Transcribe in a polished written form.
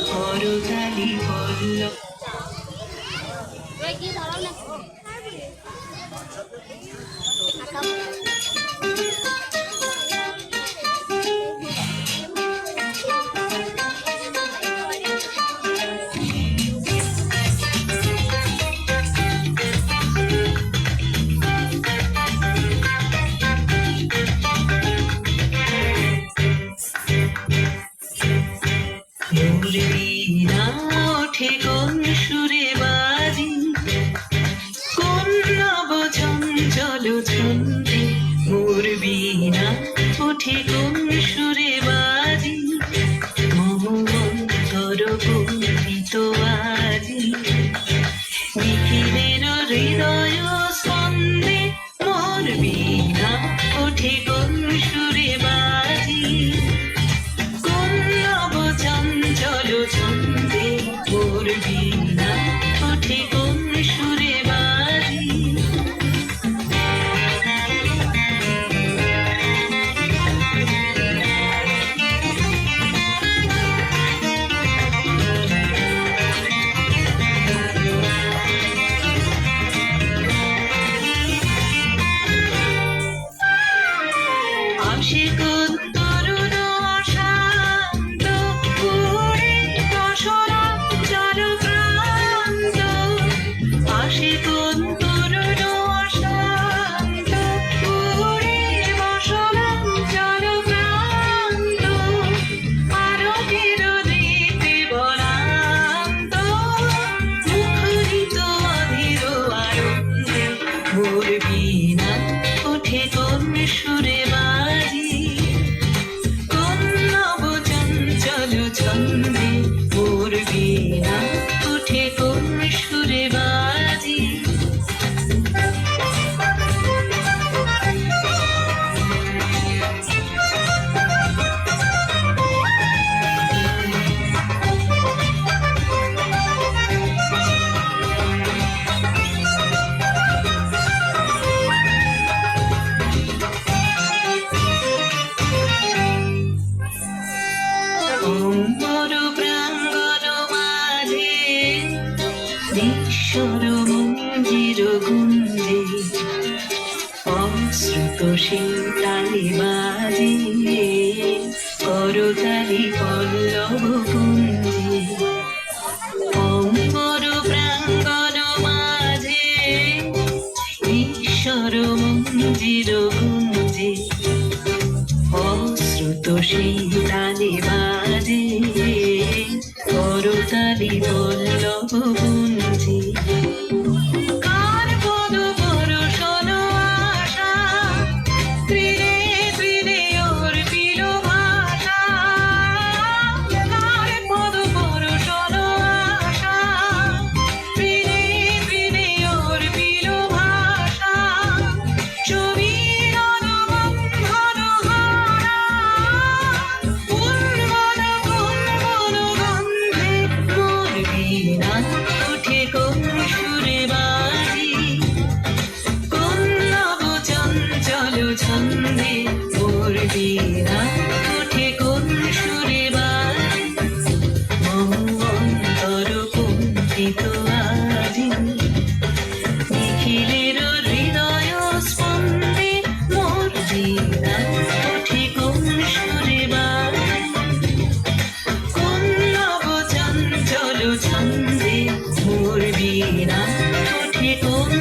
করতালি পল্লব মুরলীরা ওঠে কোন সুরে বাজি, কোন নব চঞ্চল ছন্দে। মুরলীরা ওঠে কোন সুরে বাজি, মোহমন্তর কম্পিত আজি। নিখিলের হৃদয় স্পন্দে মোর বীণা ওঠে কোন সুরে বাজি, কোন নব চঞ্চল ছন্দে। মোর বীণা ওঠে কোন সুরে বাজি। আসে কোন তরুণ শান্ত, ঘুরে রসনা জলক্রান্ত। আসে কোন তরুণ শান্ত, ঘুরে রসনা জলক্রান্ত। আরোহীর দীপ্তি বনান্ত, মুখরিত অধীর আনন্দে। মোর বীণা ওঠে কোন সুরে বাজি, কোন নব চঞ্চল ছন্দে। মোর বীণা ওঠে কোন সুরে বাজি। অম্বর প্রাঙ্গণ মাঝে ঈশ্বর মঞ্জির গুঞ্জে, অশ্রুত শিতালি বাজে করতালি পল্লব কুঞ্জে। অম্বর প্রাঙ্গণ মাঝে ঈশ্বর মঞ্জির গুঞ্জে, অশ্রুত শিতালি বাজে করতালি পল্লব কুঞ্জে। কার পদ পরশন আশা, তীরে তীরে অর্পিল ভাষা। কার পদ পরশন আশা, তীরে তীরে অর্পিল ভাষা। ছবির বন্ধন হারা, উন্মন গুনগুন গন্ধে। মোর বীণা ওঠে কোন সুরে বাজি, কোন নব চঞ্চল ছন্দে। মোর বীণা ওঠে কোন সুরে বাজি, মোহমন্তর কম্পিত আজি। নিখিলের হৃদয় স্পন্দে মোর বীণা ওঠে কোন সুরে বাজি, কোন নব চঞ্চল ছন্দে। মোর বীণা ওঠে কোন